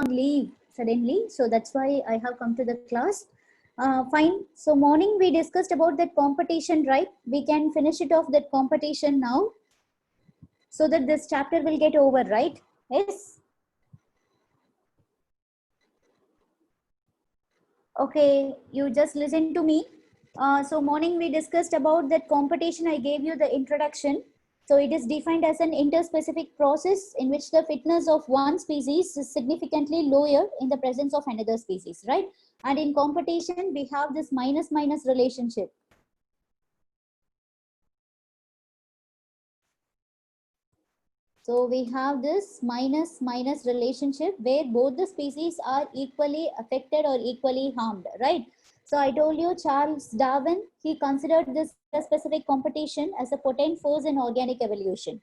leave suddenly, so that's why I have come to the class. Fine. So morning we discussed about that competition, right? We can finish it off that competition now, so that this chapter will get over, right? Yes. Okay, you just listen to me. So morning we discussed about that competition. I gave you the introduction. So it is defined as an interspecific process in which the fitness of one species is significantly lower in the presence of another species, right? And in competition, we have this minus relationship. So we have this minus relationship where both the species are equally affected or equally harmed, right? So I told you Charles Darwin, he considered this specific competition as a potent force in organic evolution.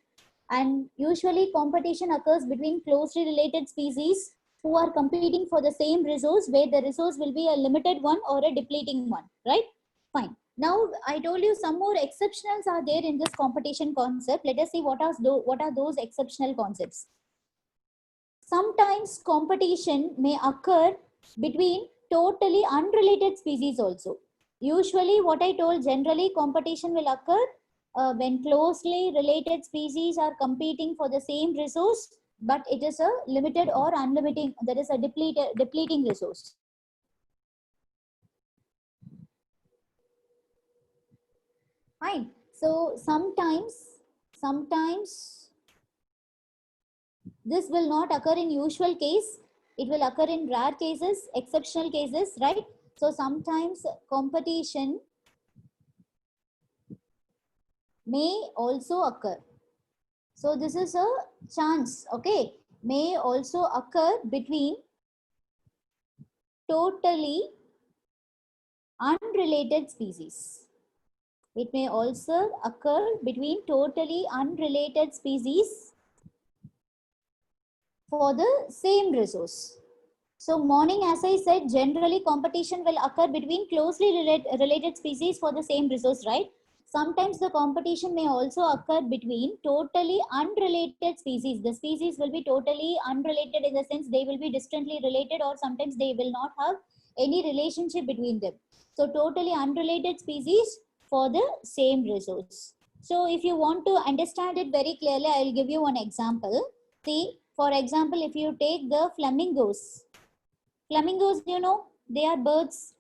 And usually competition occurs between closely related species who are competing for the same resource, where the resource will be a limited one or a depleting one, right? Fine. Now I told you some more exceptionals are there in this competition concept. Let us see what are those exceptional concepts. Sometimes competition may occur between totally unrelated species also. Usually what I told, generally competition will occur when closely related species are competing for the same resource, but it is a limited or unlimited, there is a depleting resource. Fine. So sometimes this will not occur in usual case. It will occur in rare cases, exceptional cases, right? So sometimes competition may also occur. So this is a chance, okay? May also occur between totally unrelated species. It may also occur between totally unrelated species for the same resource. So morning, as I said, generally competition will occur between closely related species for the same resource, right? Sometimes the competition may also occur between totally unrelated species. The species will be totally unrelated in the sense they will be distantly related, or sometimes they will not have any relationship between them. So totally unrelated species for the same resource. So if you want to understand it very clearly, I will give you one example. See, for example, if you take the flamingos, you know, they are birds.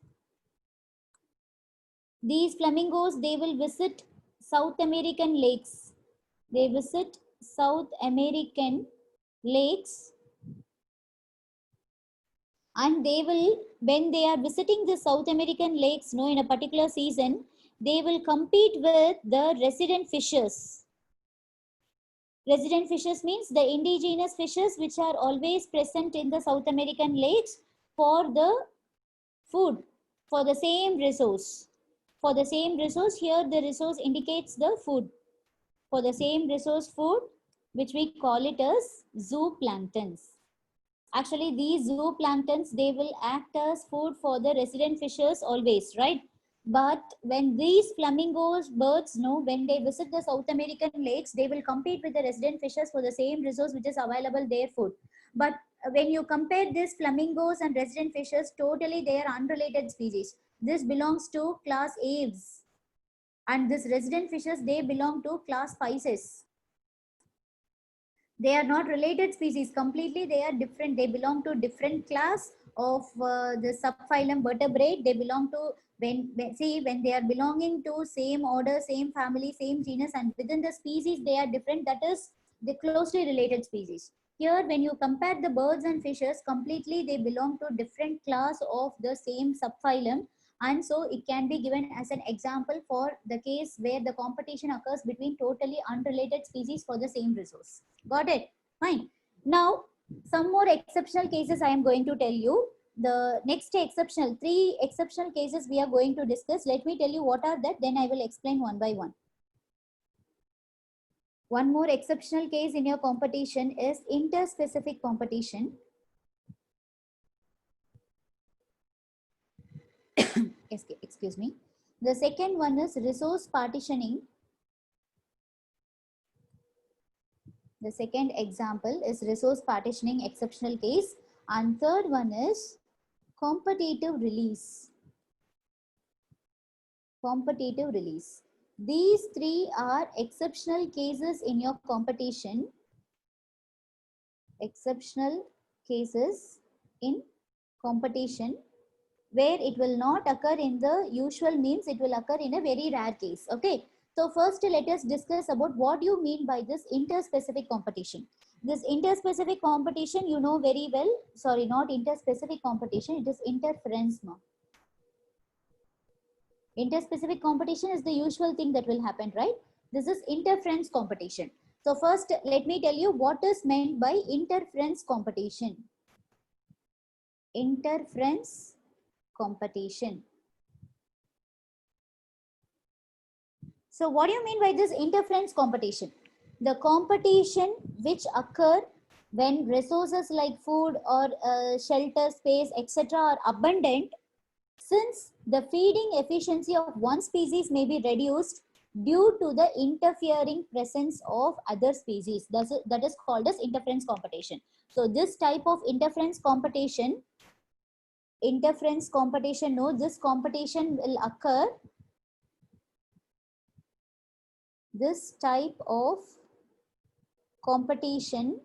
These flamingos, they will visit South American lakes. They visit South American lakes, and they will, when they are visiting the South American lakes, in a particular season, they will compete with the resident fishes. Resident fishes means the indigenous fishes which are always present in the South American lakes for the food, for the same resource. For the same resource, here the resource indicates the food. For the same resource food, which we call it as zooplanktons. Actually, these zooplanktons, they will act as food for the resident fishes always, right? But when these flamingos, birds, when they visit the South American lakes, they will compete with the resident fishes for the same resource which is available there food. But when you compare these flamingos and resident fishes, totally they are unrelated species. This belongs to class Aves, and this resident fishes, they belong to class Pisces. They are not related species completely, they are different, they belong to different class of the subphylum vertebrate. They belong to, when they are belonging to same order, same family, same genus, and within the species they are different, that is the closely related species. Here when you compare the birds and fishes, completely they belong to different class of the same subphylum, and so it can be given as an example for the case where the competition occurs between totally unrelated species for the same resource. Got it? Fine. Now, some more exceptional cases I am going to tell you. The next exceptional, 3 exceptional cases we are going to discuss. Let me tell you what are that, then I will explain one by one. One more exceptional case in your competition is interspecific competition. Excuse me. The second one is resource partitioning. The second example is resource partitioning exceptional case. And third one is competitive release. Competitive release. These three are exceptional cases in your competition. Exceptional cases in competition where it will not occur in the usual means, it will occur in a very rare case. Okay. So first let us discuss about what you mean by this interspecific competition. This interspecific competition you know very well. Sorry, not interspecific competition, it is interference. Interspecific competition is the usual thing that will happen, right? This is interference competition. So first let me tell you what is meant by interference competition. Interference competition. So what do you mean by this interference competition? The competition which occur when resources like food or shelter, space, etc. are abundant, since the feeding efficiency of one species may be reduced due to the interfering presence of other species. That is called as interference competition. So this type of interference competition, no, this competition will occur. This type of competition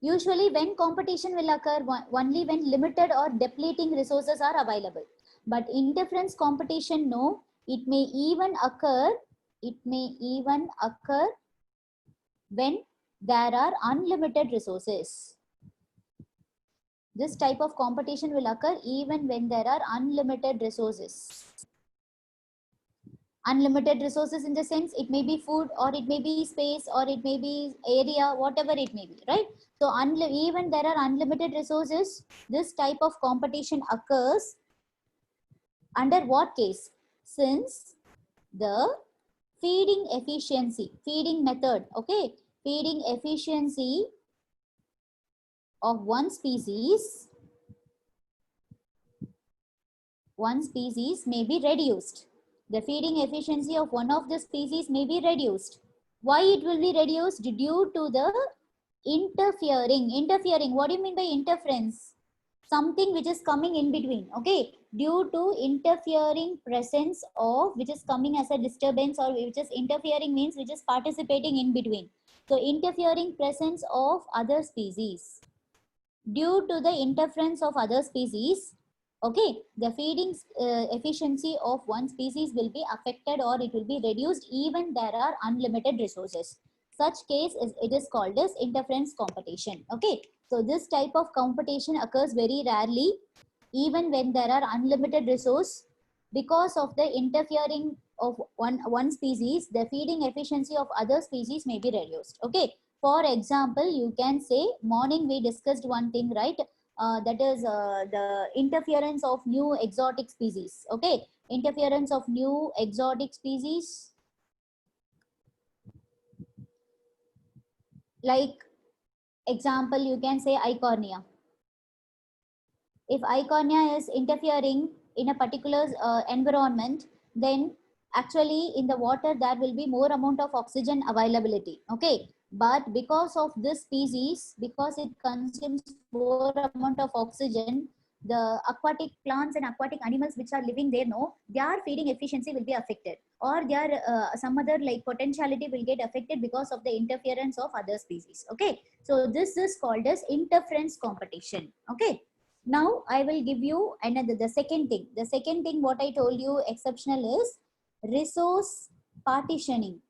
usually when competition will occur only when limited or depleting resources are available. But interference competition, no, it may even occur when there are unlimited resources. This type of competition will occur even when there are unlimited resources. Unlimited resources in the sense it may be food or it may be space or it may be area, whatever it may be, right? So even there are unlimited resources, this type of competition occurs under what case? Since the feeding method, okay, feeding efficiency of one species may be reduced. The feeding efficiency of one of the species may be reduced. Why it will be reduced? Due to the interfering. What do you mean by interference? Something which is coming in between, okay? Due to interfering presence of, which is coming as a disturbance, or which is interfering means which is participating in between. So interfering presence of other species. Due to the interference of other species, okay, the feeding efficiency of one species will be affected or it will be reduced even there are unlimited resources. Such case it is called as interference competition. Okay, so this type of competition occurs very rarely even when there are unlimited resource. Because of the interfering of one species, the feeding efficiency of other species may be reduced. Okay, for example, you can say morning we discussed one thing, right? That is the interference of new exotic species. Okay, interference of new exotic species, like example you can say Eichhornia. If Eichhornia is interfering in a particular environment, then actually in the water there will be more amount of oxygen availability. Okay, but because of this species, because it consumes more amount of oxygen, the aquatic plants and aquatic animals which are living there, no, their feeding efficiency will be affected, or their some other like potentiality will get affected because of the interference of other species. Okay, so this is called as interference competition. Okay, now I will give you another, the second thing. The second thing what I told you exceptional is resource partitioning.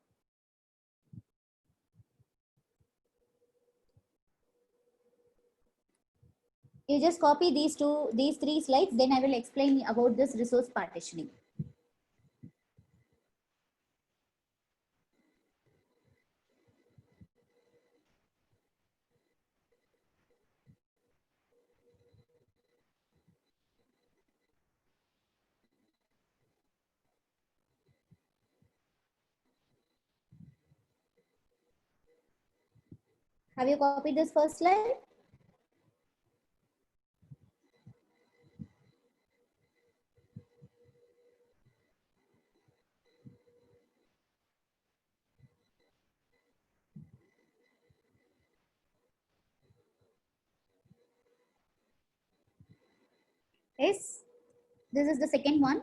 You just copy these three slides, then I will explain about this resource partitioning. Have you copied this first slide? Yes, this is the second one.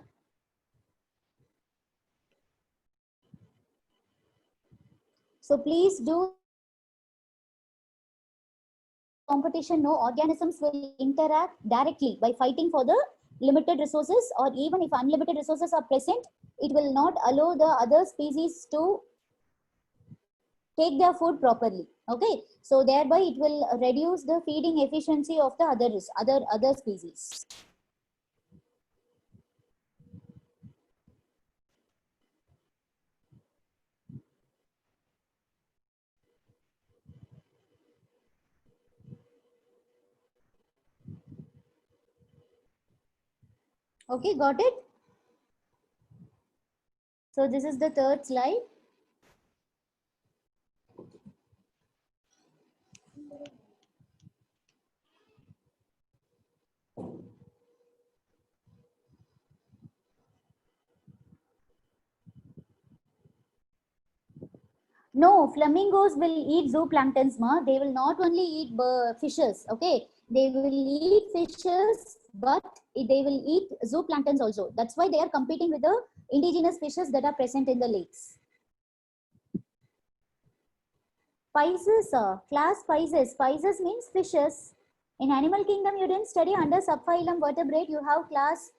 So please do competition, no organisms will interact directly by fighting for the limited resources, or even if unlimited resources are present, it will not allow the other species to take their food properly. Okay, so thereby it will reduce the feeding efficiency of the other species. Okay, got it? So this is the third slide. No, flamingos will eat zooplanktons, ma. They will not only eat fishes, okay? They will eat fishes, but they will eat zooplanktons also. That's why they are competing with the indigenous fishes that are present in the lakes. Spices, class spices. Spices means fishes. In animal kingdom, you didn't study under subphylum vertebrate. You have class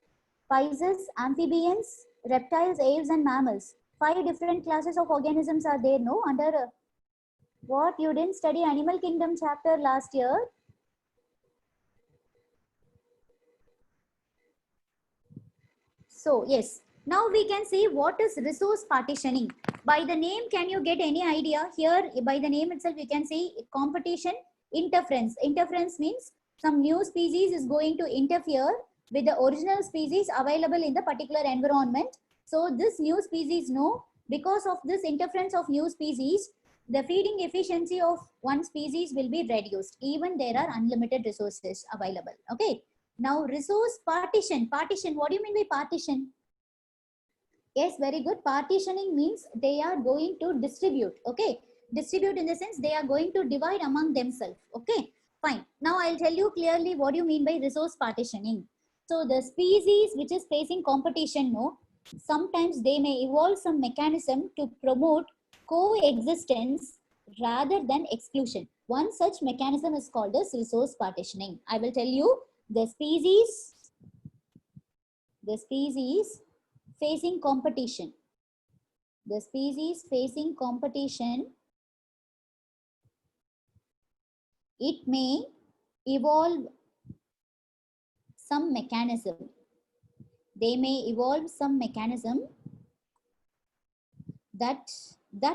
spices, amphibians, reptiles, aves, and mammals. 5 different classes of organisms are there, no? Under what? You didn't study animal kingdom chapter last year? So yes, now we can see what is resource partitioning. By the name, can you get any idea? Here, by the name itself, you can see competition, interference. Interference means some new species is going to interfere with the original species available in the particular environment. So this new species, no, because of this interference of new species, the feeding efficiency of one species will be reduced, even there are unlimited resources available. Okay. Now resource partition. Partition, what do you mean by partition? Yes, very good. Partitioning means they are going to distribute. Okay. Distribute in the sense they are going to divide among themselves. Okay. Fine. Now I'll tell you clearly what do you mean by resource partitioning. So the species which is facing competition, no, sometimes they may evolve some mechanism to promote coexistence rather than exclusion. One such mechanism is called as resource partitioning. I will tell you the species facing competition. The species facing competition, it may evolve some mechanism. They may evolve some mechanism that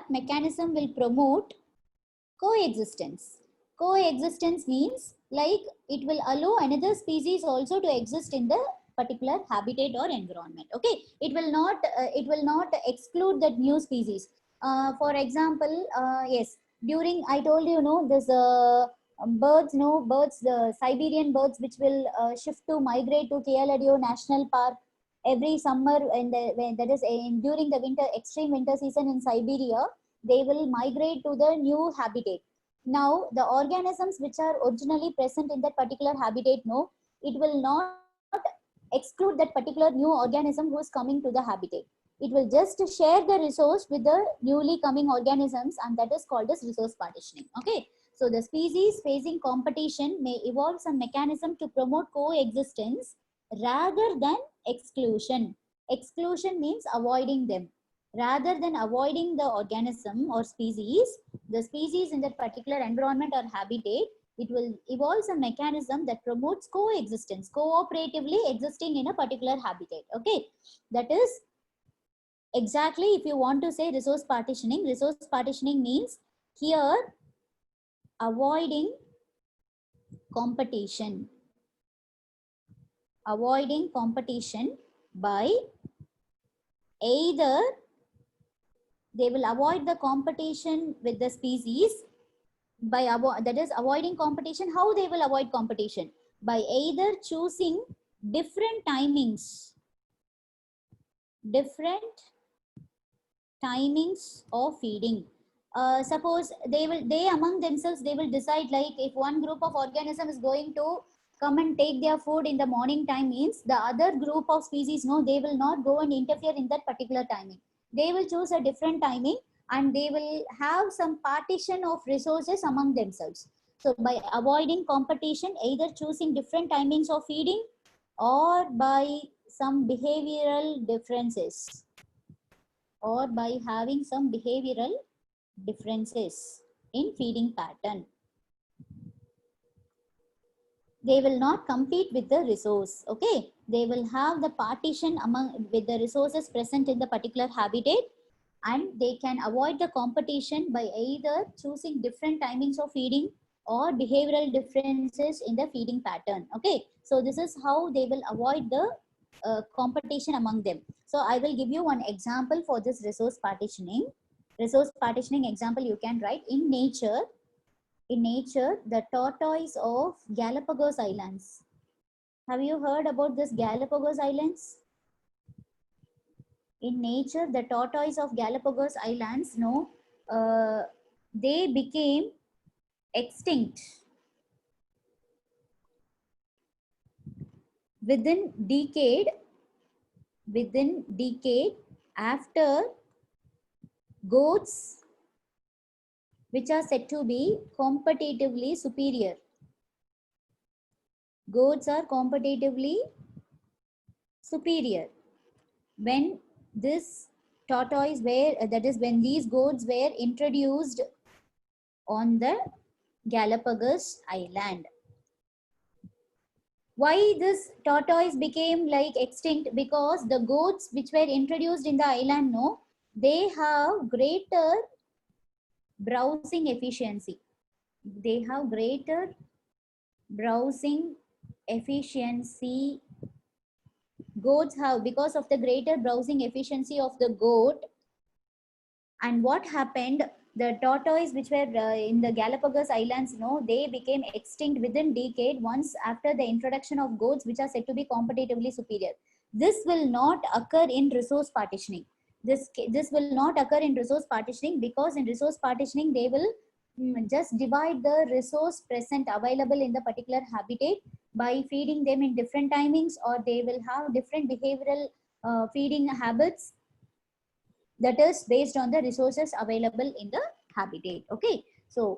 mechanism will promote coexistence. Coexistence means like it will allow another species also to exist in the particular habitat or environment. Okay, it will not exclude that new species. For example, yes, during I told you, no, there's birds, no, birds, the Siberian birds which will shift to migrate to KLADO National Park every summer, when that is during the winter, extreme winter season in Siberia, they will migrate to the new habitat. Now, the organisms which are originally present in that particular habitat, no, it will not exclude that particular new organism who is coming to the habitat. It will just share the resource with the newly coming organisms, and that is called as resource partitioning. Okay. So the species facing competition may evolve some mechanism to promote coexistence rather than exclusion. Exclusion means avoiding them. Rather than avoiding the organism or species, the species in that particular environment or habitat, it will evolve a mechanism that promotes coexistence, cooperatively existing in a particular habitat. Okay, that is exactly, if you want to say resource partitioning. Resource partitioning means here avoiding competition. Avoiding competition by either they will avoid the competition with the species by that is avoiding competition. How they will avoid competition? By either choosing different timings of feeding. Suppose they among themselves they will decide, like if one group of organism is going to come and take their food in the morning time means the other group of species, no, they will not go and interfere in that particular timing. They will choose a different timing and they will have some partition of resources among themselves. So by avoiding competition, either choosing different timings of feeding or by some behavioral differences, or by having some behavioral differences in feeding pattern. They will not compete with the resource. Okay, they will have the partition among with the resources present in the particular habitat, and they can avoid the competition by either choosing different timings of feeding or behavioral differences in the feeding pattern. Okay, so this is how they will avoid the competition among them. So I will give you one example for this resource partitioning. Resource partitioning example you can write in nature. In nature, the tortoise of Galapagos Islands. Have you heard about this Galapagos Islands? In nature, the tortoise of Galapagos Islands, no, they became extinct within decade after goats which are said to be competitively superior. Goats are competitively superior. When this tortoise were, that is when these goats were introduced on the Galapagos Island. Why this tortoise became like extinct? Because the goats which were introduced in the island, no, they have greater browsing efficiency. They have greater browsing efficiency. Goats have, because of the greater browsing efficiency of the goat. And what happened? The tortoise which were in the Galapagos Islands, no, they became extinct within decade once after the introduction of goats which are said to be competitively superior. This will not occur in resource partitioning. This will not occur in resource partitioning, because in resource partitioning they will just divide the resource present available in the particular habitat by feeding them in different timings, or they will have different behavioral feeding habits that is based on the resources available in the habitat. Okay, so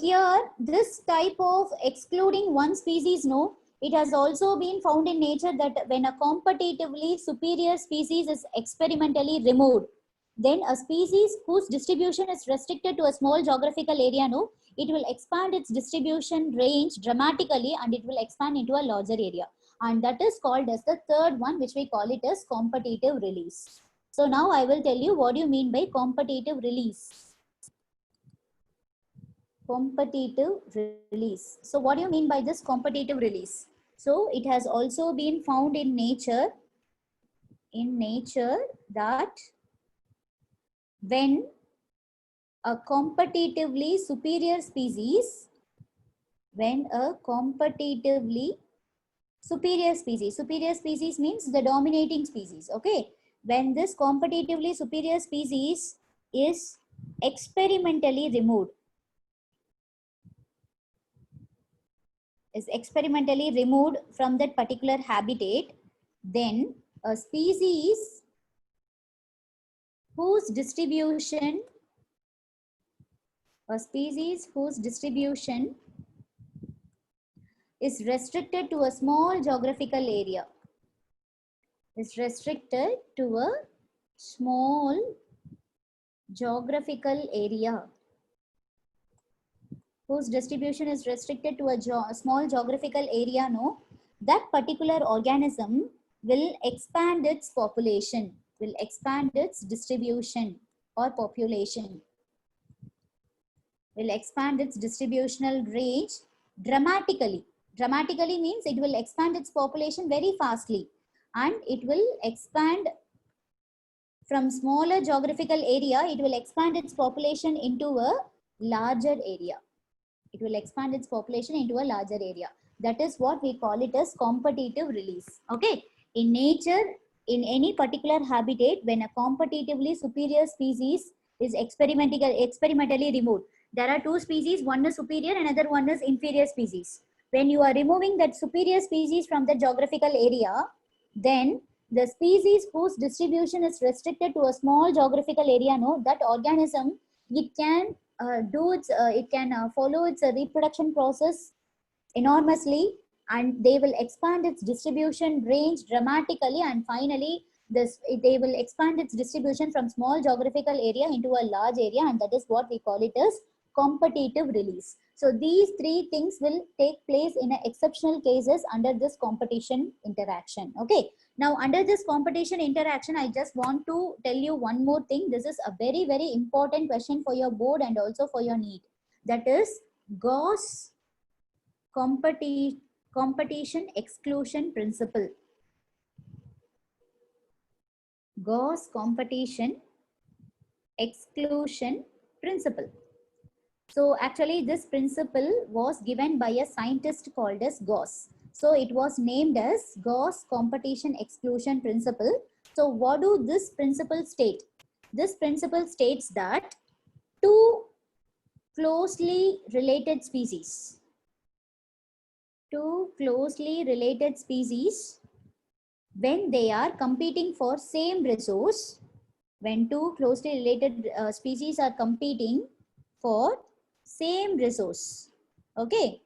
here this type of excluding one species, no, it has also been found in nature that when a competitively superior species is experimentally removed, then a species whose distribution is restricted to a small geographical area, no, it will expand its distribution range dramatically and it will expand into a larger area. And that is called as the third one, which we call it as competitive release. So now I will tell you what do you mean by competitive release. Competitive release. So what do you mean by this competitive release? So it has also been found in nature that when a competitively superior species, superior species means the dominating species, okay, when this competitively superior species is experimentally removed, from that particular habitat, then a species whose distribution is restricted to a small geographical area, whose distribution is restricted to a small geographical area, no, that particular organism will expand its population, will expand its distribution or population, will expand its distributional range dramatically. Dramatically means it will expand its population very fastly, and it will expand from smaller geographical area, it will expand its population into a larger area. It will expand its population into a larger area. That is what we call it as competitive release. Okay. In nature, in any particular habitat, when a competitively superior species is experimentally removed. There are two species, one is superior, another one is inferior species. When you are removing that superior species from the geographical area, then the species whose distribution is restricted to a small geographical area, no, that organism, it can follow its reproduction process enormously, and they will expand its distribution range dramatically, and finally they will expand its distribution from small geographical area into a large area, and that is what we call it as competitive release. So these three things will take place in exceptional cases under this competition interaction. Okay, now under this competition interaction, I just want to tell you one more thing. This is a very, very important question for your board and also for your need. That is Gauss competition exclusion principle. Gauss competition exclusion principle. So actually this principle was given by a scientist called as Gauss. So it was named as Gauss competition exclusion principle. So what do this principle state? This principle states that two closely related species, when they are competing for same resource, when two closely related species are competing for same resource, okay,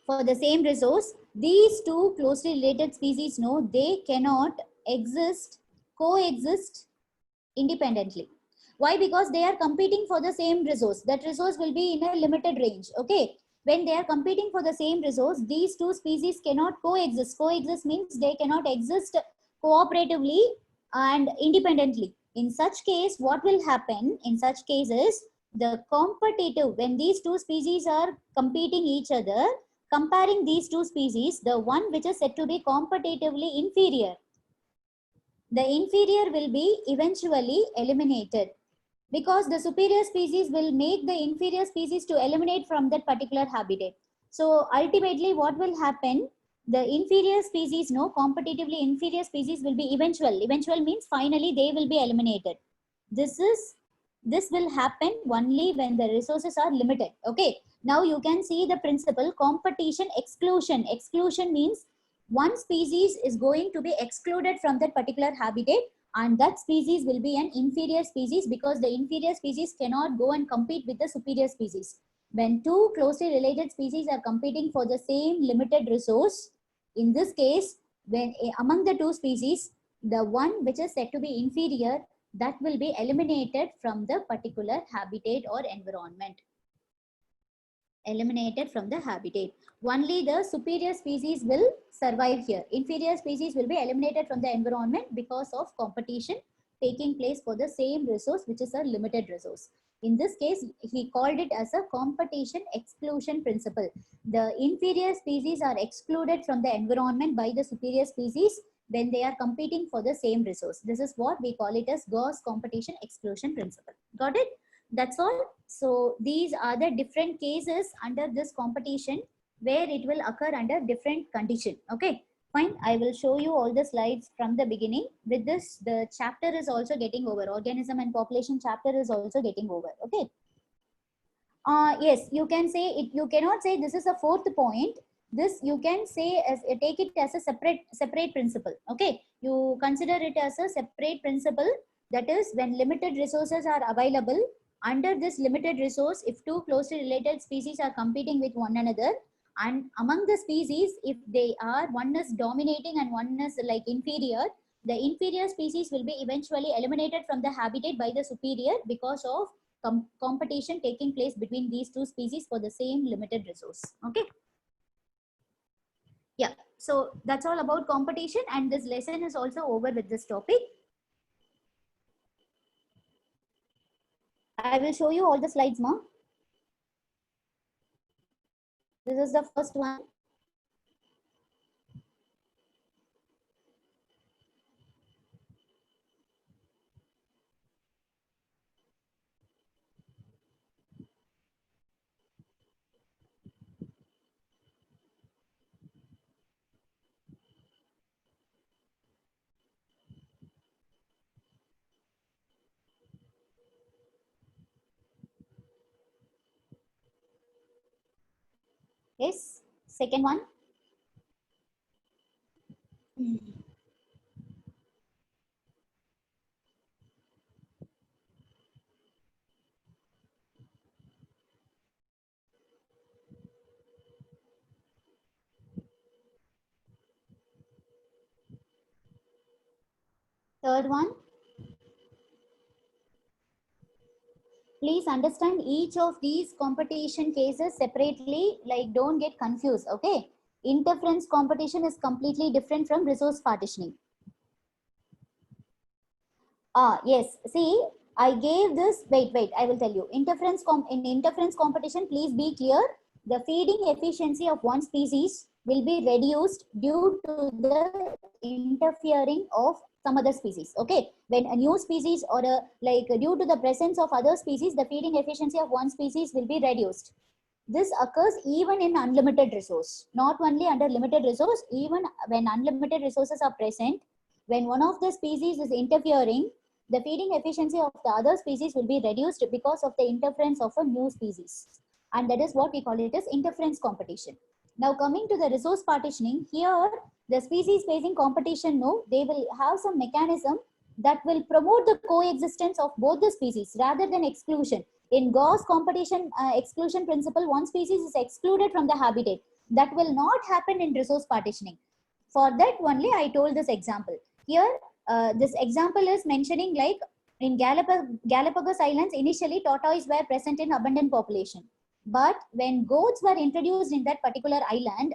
for the same resource, these two closely related species, no, they cannot coexist independently. Why? Because they are competing for the same resource. That resource will be in a limited range. Okay, when they are competing for the same resource, these two species cannot coexist. Coexist means they cannot exist cooperatively and independently. In such case, what will happen in such cases, the competitive, when these two species are competing each other, comparing these two species, the one which is said to be competitively inferior, the inferior will be eventually eliminated, because the superior species will make the inferior species to eliminate from that particular habitat. So ultimately what will happen, the inferior species, no, competitively inferior species will be eventual means finally they will be eliminated. This will happen only when the resources are limited. Okay, now you can see the principle competition exclusion means one species is going to be excluded from that particular habitat, and that species will be an inferior species, because the inferior species cannot go and compete with the superior species. When two closely related species are competing for the same limited resource, in this case, when among the two species, the one which is said to be inferior, that will be eliminated from the particular habitat or environment. Eliminated from the habitat. Only the superior species will survive here. Inferior species will be eliminated from the environment because of competition taking place for the same resource, which is a limited resource. In this case, he called it as a competition exclusion principle. The inferior species are excluded from the environment by the superior species when they are competing for the same resource. This is what we call it as Gauss competition exclusion principle. Got it? That's all. So these are the different cases under this competition where it will occur under different condition. Okay, fine. I will show you all the slides from the beginning. With this, the chapter is also getting over. Organism and population chapter is also getting over. Okay. Yes, you can say it. You cannot say this is a fourth point. This you can say as take it as a separate principle. Okay, you consider it as a separate principle. That is, when limited resources are available, under this limited resource, if two closely related species are competing with one another, and among the species, if they are, one is dominating and one is like inferior, the inferior species will be eventually eliminated from the habitat by the superior because of competition taking place between these two species for the same limited resource. Okay. Yeah. So that's all about competition, and this lesson is also over with this topic. I will show you all the slides now. This is the first one. Yes. Second one. Third one. Please understand each of these competition cases separately, like don't get confused, okay? Interference competition is completely different from resource partitioning. Yes, see, I gave this, wait, I will tell you. In interference competition, please be clear. The feeding efficiency of one species will be reduced due to the interfering of some other species. Okay, when a new species or a like due to the presence of other species, the feeding efficiency of one species will be reduced. This occurs even in unlimited resource, not only under limited resource, even when unlimited resources are present. When one of the species is interfering, the feeding efficiency of the other species will be reduced because of the interference of a new species. And that is what we call it as interference competition. Now coming to the resource partitioning, here the species facing competition, no, they will have some mechanism that will promote the coexistence of both the species rather than exclusion. In Gauss competition exclusion principle, one species is excluded from the habitat. That will not happen in resource partitioning. For that only I told this example. Here, this example is mentioning like in Galapagos Islands, initially tortoise were present in abundant population. But when goats were introduced in that particular island,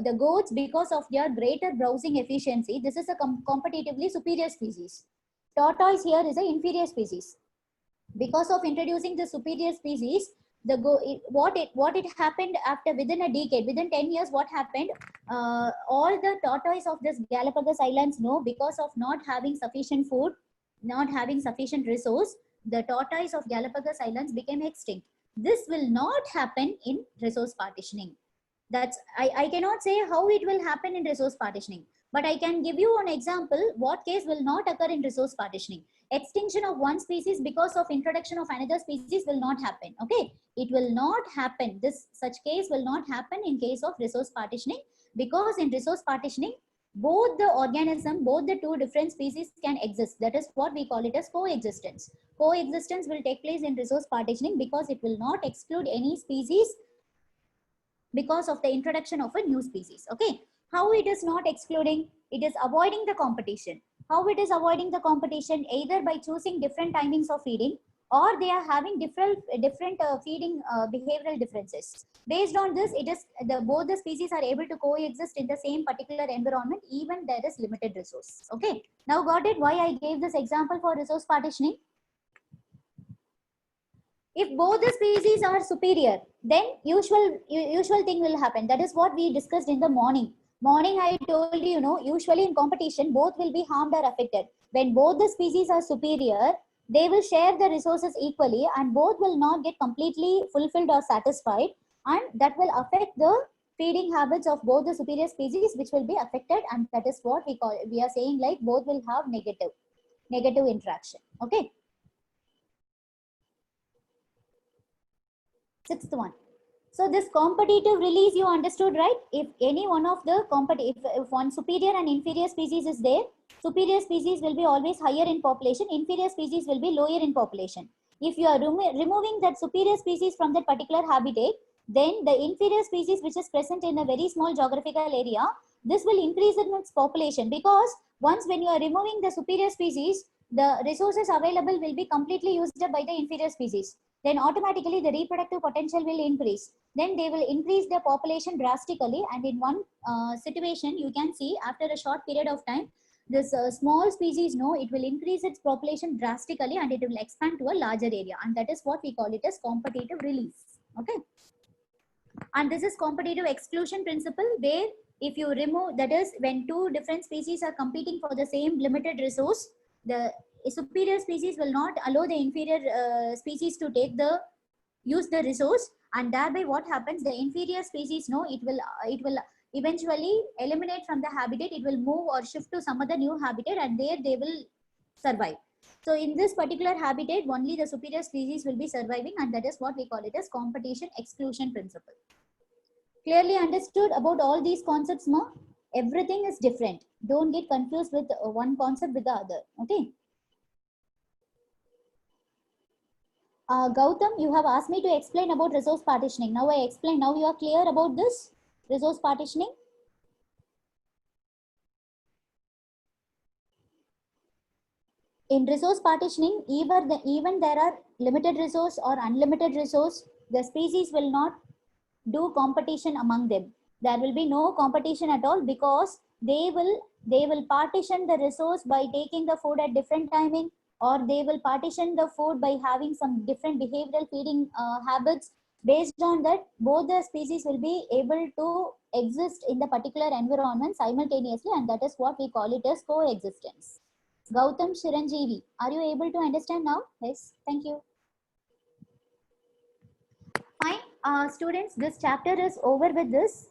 the goats, because of their greater browsing efficiency, this is a competitively superior species. Tortoise here is an inferior species. Because of introducing the superior species, what it happened after within a decade, within 10 years, what happened? All the tortoise of this Galapagos Islands know, because of not having sufficient food, not having sufficient resource, the tortoise of Galapagos Islands became extinct. This will not happen in resource partitioning. That's I cannot say how it will happen in resource partitioning, but I can give you an example what case will not occur in resource partitioning. Extinction of one species because of introduction of another species will not happen. Okay, it will not happen. This such case will not happen in case of resource partitioning, because in resource partitioning both the organism, both the two different species can exist. That is what we call it as coexistence. Coexistence will take place in resource partitioning because it will not exclude any species because of the introduction of a new species. Okay, how it is not excluding? It is avoiding the competition. How it is avoiding the competition? Either by choosing different timings of feeding, or they are having different feeding behavioral differences. Based on this, it is both the species are able to coexist in the same particular environment, even there is limited resource. Okay, now got it why I gave this example for resource partitioning? If both the species are superior, then usual thing will happen. That is what we discussed in the morning. I told you, usually in competition both will be harmed or affected. When both the species are superior, they will share the resources equally, and both will not get completely fulfilled or satisfied, and that will affect the feeding habits of both the superior species, which will be affected. And that is what we are saying, like both will have negative interaction. Okay. Sixth one. So this competitive release, you understood, right? If any one of the if one superior and inferior species is there, superior species will be always higher in population, inferior species will be lower in population. If you are removing that superior species from that particular habitat, then the inferior species which is present in a very small geographical area, this will increase in its population, because once when you are removing the superior species, the resources available will be completely used up by the inferior species. Then automatically the reproductive potential will increase. Then they will increase their population drastically, and in one situation you can see after a short period of time, this small species, no, it will increase its population drastically and it will expand to a larger area, and that is what we call it as competitive release. Okay, and this is competitive exclusion principle, where if you remove, that is when two different species are competing for the same limited resource, the superior species will not allow the inferior species to use the resource, and thereby what happens, the inferior species, no, it will eventually eliminate from the habitat. It will move or shift to some other new habitat, and there they will survive. So in this particular habitat, only the superior species will be surviving, and that is what we call it as competition exclusion principle. Clearly understood about all these concepts, ma? Everything is different. Don't get confused with one concept with the other. Okay. Gautam, you have asked me to explain about resource partitioning. Now I explain. Now you are clear about this resource partitioning. In resource partitioning, even there are limited resource or unlimited resource, the species will not do competition among them. There will be no competition at all, because they will partition the resource by taking the food at different timing, or they will partition the food by having some different behavioral feeding habits. Based on that, both the species will be able to exist in the particular environment simultaneously, and that is what we call it as coexistence. Gautam Shiranjeevi, are you able to understand now? Yes, thank you. Fine, students, this chapter is over with this.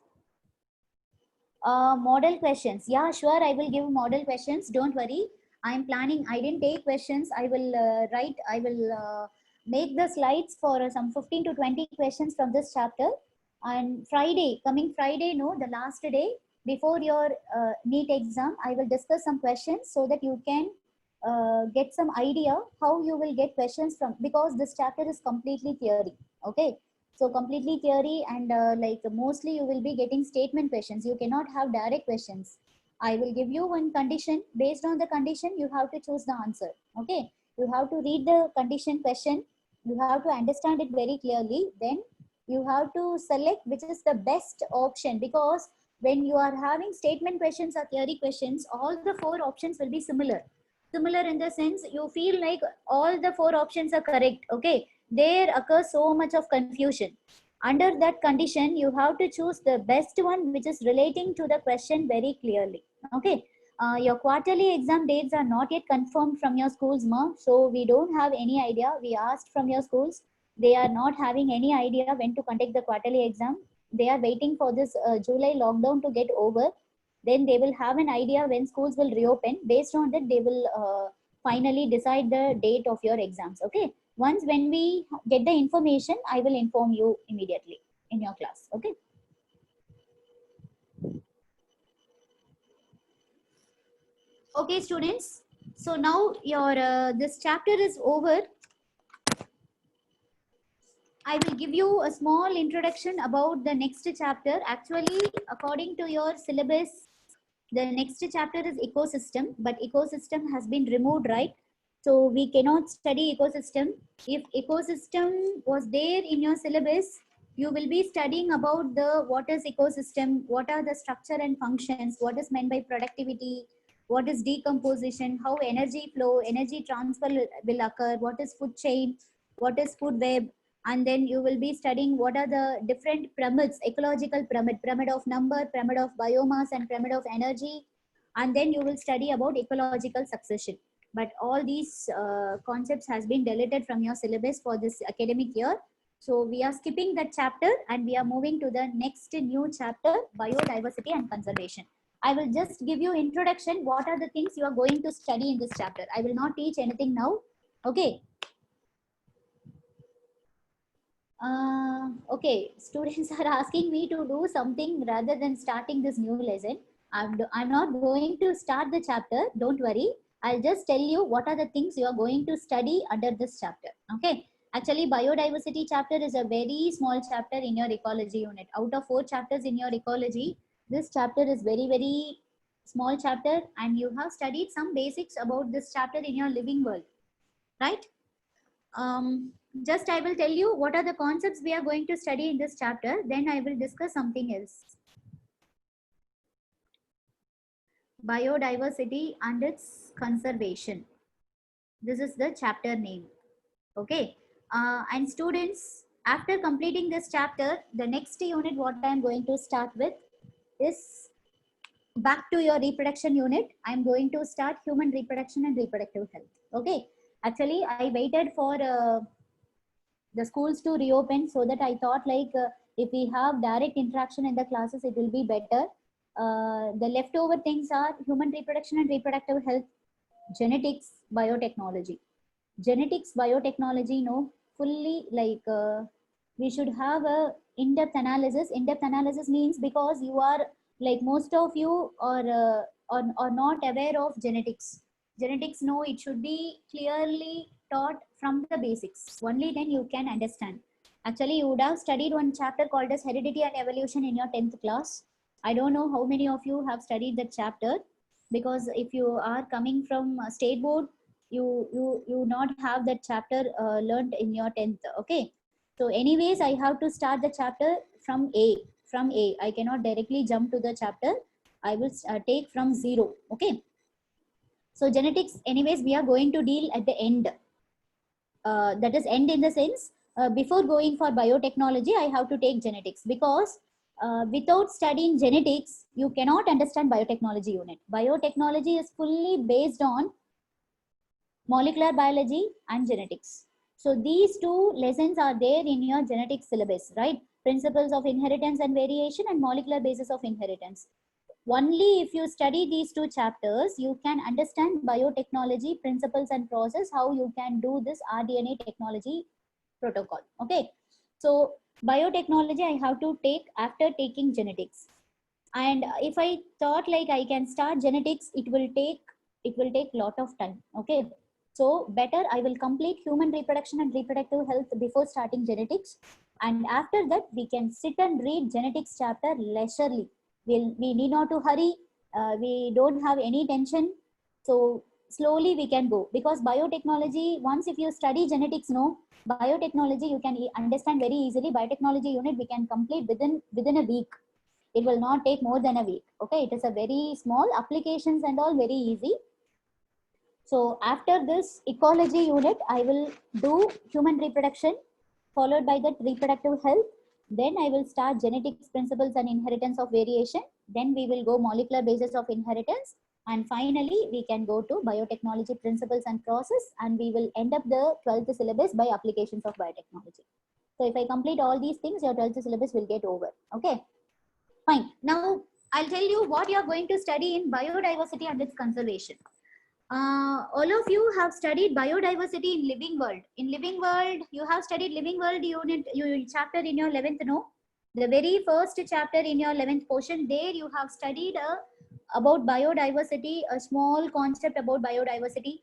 Model questions. Yeah, sure, I will give model questions. Don't worry. I am planning. I didn't take questions. I will make the slides for some 15 to 20 questions from this chapter. And Friday, coming Friday, no, the last day before your NEET exam, I will discuss some questions so that you can get some idea how you will get questions from, because this chapter is completely theory. Okay. So completely theory, and like mostly you will be getting statement questions. You cannot have direct questions. I will give you one condition. Based on the condition, you have to choose the answer. Okay. You have to read the condition question. You have to understand it very clearly. Then you have to select which is the best option, because when you are having statement questions or theory questions, all the four options will be similar. Similar in the sense you feel like all the four options are correct. Okay, there occurs so much of confusion. Under that condition, you have to choose the best one which is relating to the question very clearly. Okay. Your quarterly exam dates are not yet confirmed from your schools, ma. So we don't have any idea. We asked from your schools. They are not having any idea when to conduct the quarterly exam. They are waiting for this July lockdown to get over. Then they will have an idea when schools will reopen. Based on that, they will finally decide the date of your exams. Okay. Once when we get the information, I will inform you immediately in your class. Okay. Okay, students. So now your this chapter is over. I will give you a small introduction about the next chapter. Actually, according to your syllabus, the next chapter is ecosystem, but ecosystem has been removed, right? So we cannot study ecosystem. If ecosystem was there in your syllabus, you will be studying about the what is ecosystem, what are the structure and functions, what is meant by productivity, what is decomposition, how energy flow, energy transfer will occur, what is food chain, what is food web, and then you will be studying what are the different pyramids, ecological pyramid of number, pyramid of biomass, and pyramid of energy. And then you will study about ecological succession. But all these concepts has been deleted from your syllabus for this academic year. So we are skipping that chapter and we are moving to the next new chapter, biodiversity and conservation. I will just give you introduction. What are the things you are going to study in this chapter? I will not teach anything now. Okay. Okay, students are asking me to do something rather than starting this new lesson. I'm not going to start the chapter. Don't worry. I'll just tell you what are the things you are going to study under this chapter. Okay. Actually, biodiversity chapter is a very small chapter in your ecology unit. Out of 4 chapters in your ecology, this chapter is very, very small chapter, and you have studied some basics about this chapter in your living world, right? Just I will tell you what are the concepts we are going to study in this chapter. Then I will discuss something else. Biodiversity and its conservation. This is the chapter name. Okay. And students, after completing this chapter, the next unit what I am going to start with is back to your reproduction unit. I am going to start human reproduction and reproductive health. Okay. Actually, I waited for the schools to reopen, so that I thought like if we have direct interaction in the classes, it will be better. The leftover things are human reproduction and reproductive health, genetics, biotechnology. Genetics, biotechnology, no, fully like we should have a in-depth analysis. In-depth analysis means because you are like most of you are not aware of genetics. Genetics, no, it should be clearly taught from the basics. Only then you can understand. Actually, you would have studied one chapter called as Heredity and Evolution in your 10th class. I don't know how many of you have studied that chapter, because if you are coming from state board, you not have that chapter learned in your 10th. Okay, so anyways, I have to start the chapter from A. From A, I cannot directly jump to the chapter. I will take from zero. Okay. So genetics, anyways, we are going to deal at the end. That is end in the sense, before going for biotechnology, I have to take genetics, because without studying genetics, you cannot understand biotechnology unit. Biotechnology is fully based on molecular biology and genetics. So these two lessons are there in your genetics syllabus, right? Principles of inheritance and variation and molecular basis of inheritance. Only if you study these two chapters, you can understand biotechnology principles and process, how you can do this rDNA technology protocol. Okay. So biotechnology I have to take after taking genetics. And if I thought like I can start genetics, it will take lot of time. Okay. So better I will complete human reproduction and reproductive health before starting genetics. And after that, we can sit and read genetics chapter leisurely. We need not to hurry. We don't have any tension. So slowly we can go, because biotechnology, once if you study genetics, no, biotechnology you can understand very easily. Biotechnology unit we can complete within a week. It will not take more than a week. Okay, it is a very small applications and all very easy. So after this ecology unit, I will do human reproduction, followed by that reproductive health. Then I will start genetics principles and inheritance of variation. Then we will go molecular basis of inheritance. And finally, we can go to biotechnology principles and process, and we will end up the 12th syllabus by applications of biotechnology. So if I complete all these things, your 12th syllabus will get over. Okay, fine. Now I'll tell you what you are going to study in biodiversity and its conservation. All of you have studied biodiversity in living world. In living world, you have studied living world unit chapter in your 11th, no? The very first chapter in your 11th portion, there you have studied about biodiversity, a small concept about biodiversity.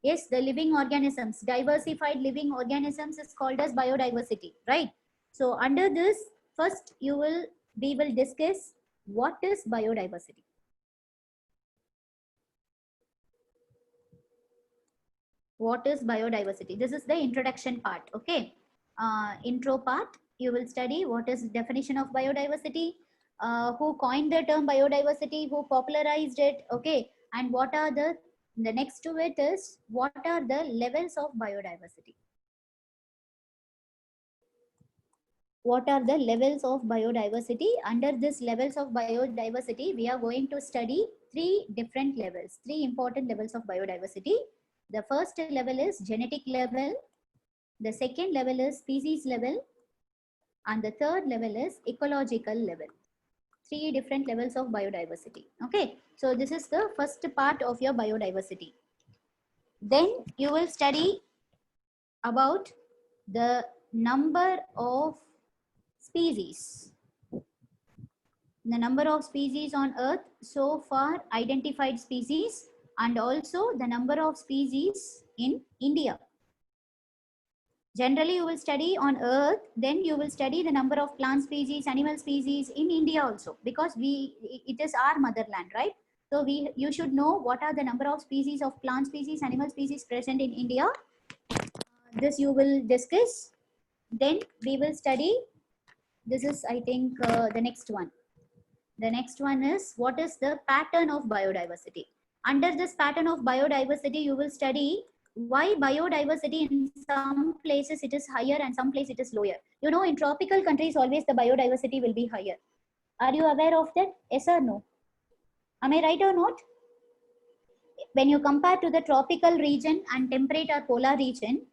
Yes, the living organisms, diversified living organisms is called as biodiversity, right? So under this, first we will discuss what is biodiversity. What is biodiversity? This is the introduction part. Okay, intro part, you will study what is definition of biodiversity, who coined the term biodiversity, who popularized it. Okay, and what are the next to it is what are the levels of biodiversity. What are the levels of biodiversity? Under this levels of biodiversity, we are going to study three different levels, three important levels of biodiversity. The first level is genetic level, the second level is species level, and the third level is ecological level. Three different levels of biodiversity. Okay, so this is the first part of your biodiversity. Then you will study about the number of species. The number of species on earth so far, identified species, and also the number of species in India. Generally, you will study on earth, then you will study the number of plant species, animal species in India also, because it is our motherland, right? So you should know what are the number of species of plant species, animal species present in India. This you will discuss. Then we will study, this is I think the next one. The next one is what is the pattern of biodiversity. Under this pattern of biodiversity, you will study why biodiversity in some places it is higher and some places it is lower. You know, in tropical countries, always the biodiversity will be higher. Are you aware of that? Yes or no? Am I right or not? When you compare to the tropical region and temperate or polar region,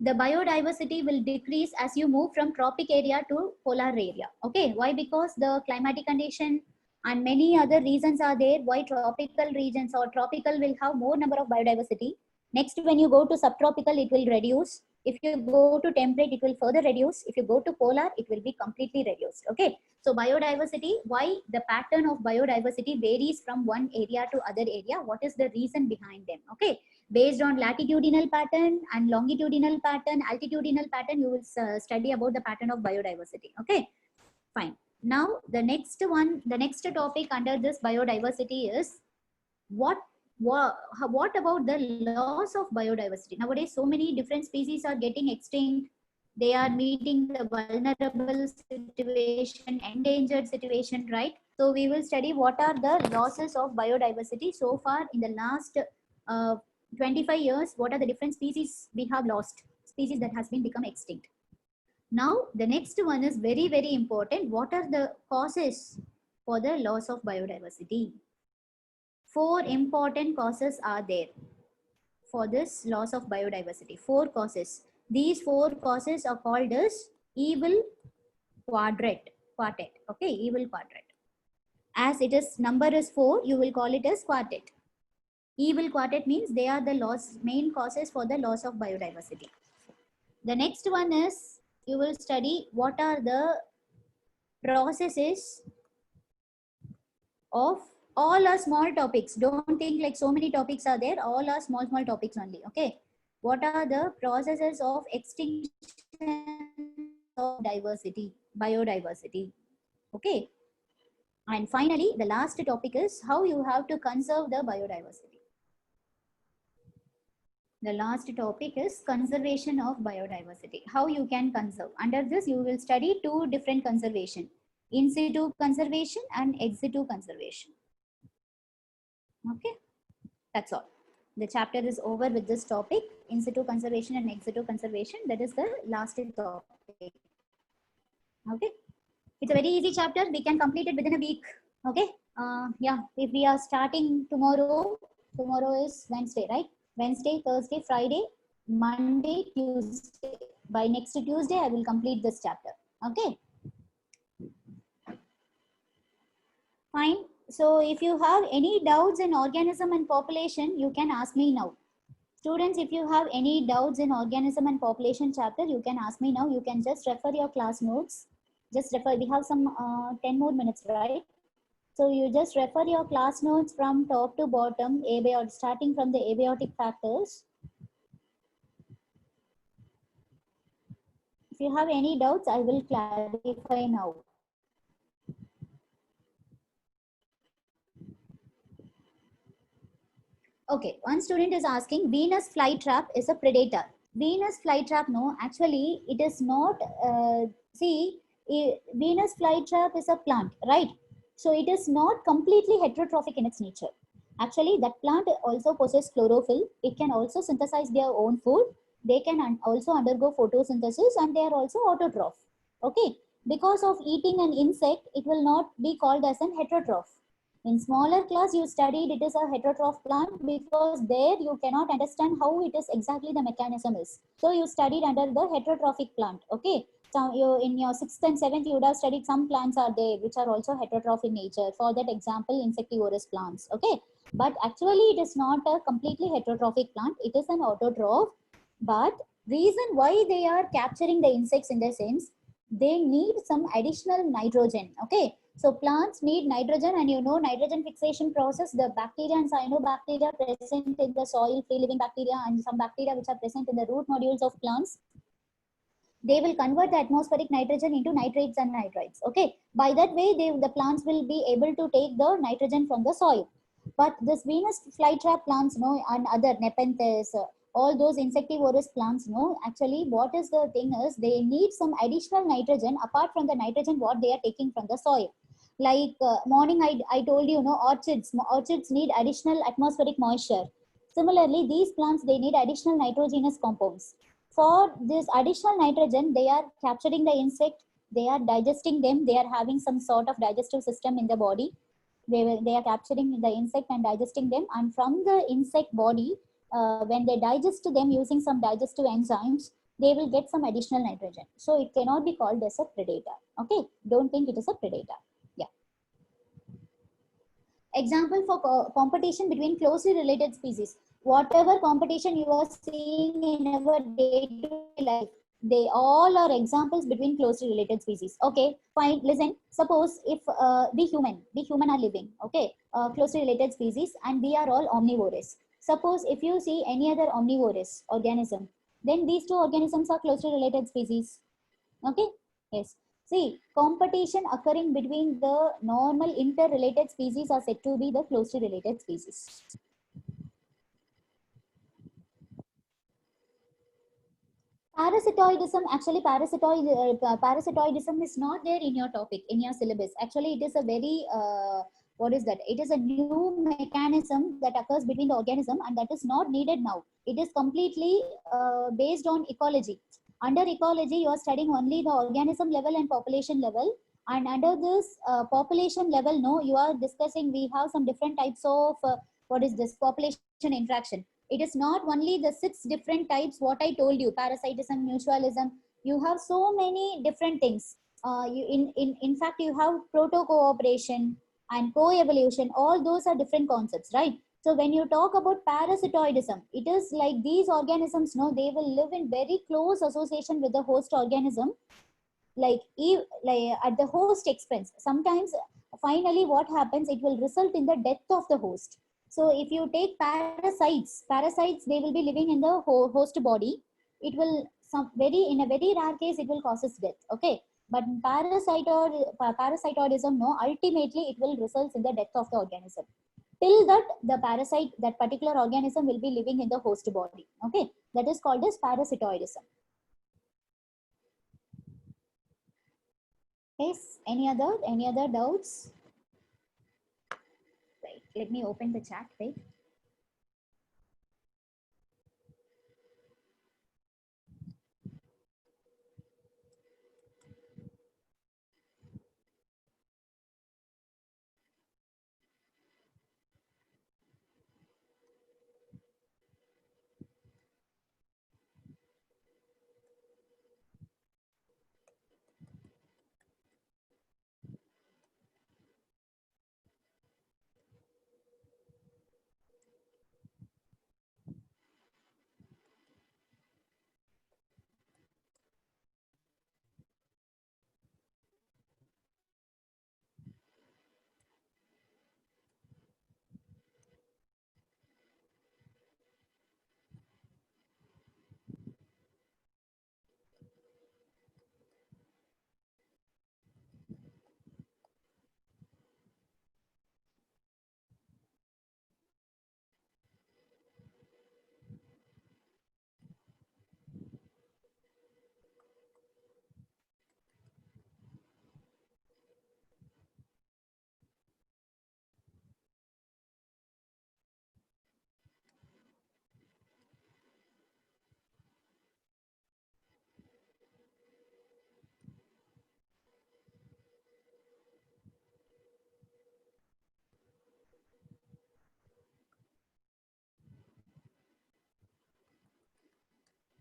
the biodiversity will decrease as you move from tropic area to polar area. Okay, why? Because the climatic condition and many other reasons are there why tropical regions or tropical will have more number of biodiversity. Next, when you go to subtropical, it will reduce. If you go to temperate, it will further reduce. If you go to polar, it will be completely reduced. Okay. So biodiversity, why the pattern of biodiversity varies from one area to other area? What is the reason behind them? Okay. Based on latitudinal pattern and longitudinal pattern, altitudinal pattern, you will study about the pattern of biodiversity. Okay. Fine. Now the next topic under this biodiversity is what about the loss of biodiversity? Nowadays, so many different species are getting extinct. They are meeting the vulnerable situation, endangered situation, right? So we will study what are the losses of biodiversity so far in the last 25 years. What are the different species we have lost, species that has been become extinct. Now, the next one is very, very important. What are the causes for the loss of biodiversity? 4 important causes are there for this loss of biodiversity. 4 causes. These 4 causes are called as evil quartet. Okay, evil quartet. As it is number is 4, you will call it as quartet. Evil quartet means they are the main causes for the loss of biodiversity. The next one is you will study what are the processes of all are small topics. Don't think like so many topics are there. All are small topics only. Okay. What are the processes of extinction of biodiversity? Okay. And finally, the last topic is how you have to conserve the biodiversity. The last topic is conservation of biodiversity. How you can conserve. Under this, you will study 2 different conservation. In situ conservation and ex situ conservation. Okay, that's all. The chapter is over with this topic, in situ conservation and ex situ conservation. That is the last topic. Okay, it's a very easy chapter. We can complete it within a week. Okay, yeah, if we are starting tomorrow is Wednesday, right? Wednesday, Thursday, Friday, Monday, Tuesday. By next Tuesday, I will complete this chapter. Okay. Fine. So if you have any doubts in organism and population, you can ask me now. Students, if you have any doubts in organism and population chapter, you can ask me now. You can just refer your class notes. Just refer. We have some 10 more minutes, right? So you just refer your class notes from top to bottom, starting from the abiotic factors. If you have any doubts, I will clarify now. Okay, one student is asking, Venus flytrap is a predator. Venus flytrap, no, actually it is not. Venus flytrap is a plant, right? So it is not completely heterotrophic in its nature. Actually, that plant also possesses chlorophyll. It can also synthesize their own food. They can also undergo photosynthesis, and they are also autotroph. Okay, because of eating an insect, it will not be called as an heterotroph. In smaller class, you studied it is a heterotroph plant because there you cannot understand how it is exactly the mechanism is. So you studied under the heterotrophic plant. Okay. So you, in your 6th and 7th, you would have studied some plants are there which are also heterotroph in nature. For that example, insectivorous plants. Okay. But actually, it is not a completely heterotrophic plant. It is an autotroph. But reason why they are capturing the insects in the sense, they need some additional nitrogen. Okay. So plants need nitrogen, and you know nitrogen fixation process, the bacteria and cyanobacteria present in the soil, free living bacteria, and some bacteria which are present in the root nodules of plants, they will convert the atmospheric nitrogen into nitrates and nitrites. Okay, by that way the plants will be able to take the nitrogen from the soil. But this Venus flytrap plants, no, and other Nepenthes, all those insectivorous plants, no, actually what is the thing is they need some additional nitrogen apart from the nitrogen what they are taking from the soil. Like morning I told you, no, orchids need additional atmospheric moisture. Similarly, these plants, they need additional nitrogenous compounds. For this additional nitrogen, they are capturing the insect, they are digesting them, they are having some sort of digestive system in the body. They are capturing the insect and digesting them, and from the insect body, when they digest them using some digestive enzymes, they will get some additional nitrogen. So it cannot be called as a predator. Okay, don't think it is a predator. Yeah. Example for competition between closely related species. whatever competition you are seeing in our day-to-day life, they all are examples between closely related species. Okay, fine. Listen. Suppose if we human are living. Okay, closely related species, and we are all omnivorous. Suppose if you see any other omnivorous organism, then these two organisms are closely related species. Okay. Yes. See, competition occurring between the normal interrelated species are said to be the closely related species. Parasitoidism, actually parasitoidism is not there in your topic, in your syllabus. Actually, it is a very, what is that? It is a new mechanism that occurs between the organism, and that is not needed now. It is completely based on ecology. Under ecology, you are studying only the organism level and population level. And under this population level, no, you are discussing, we have some different types of, what is this, population interaction. It is not only the 6 different types what I told you, parasitism, mutualism. You have so many different things. In fact, you have proto-cooperation and co-evolution. All those are different concepts, right? So when you talk about parasitoidism, it is like these organisms, no, they will live in very close association with the host organism, like, like at the host expense. Sometimes, finally, what happens? It will result in the death of the host. So if you take parasites, they will be living in the host body. It will in a very rare case, it will causes death. Okay, but parasitoidism, no, ultimately it will result in the death of the organism. Till that, the parasite, that particular organism, will be living in the host body. Okay, that is called as parasitoidism. Yes, any other doubts? Right, let me open the chat, right?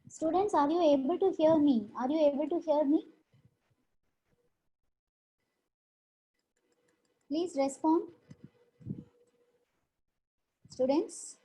Students, are you able to hear me? Are you able to hear me? Please respond. Students?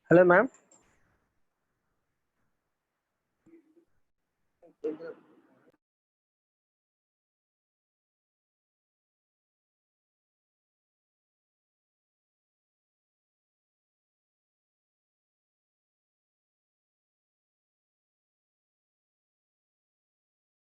Hello, ma'am.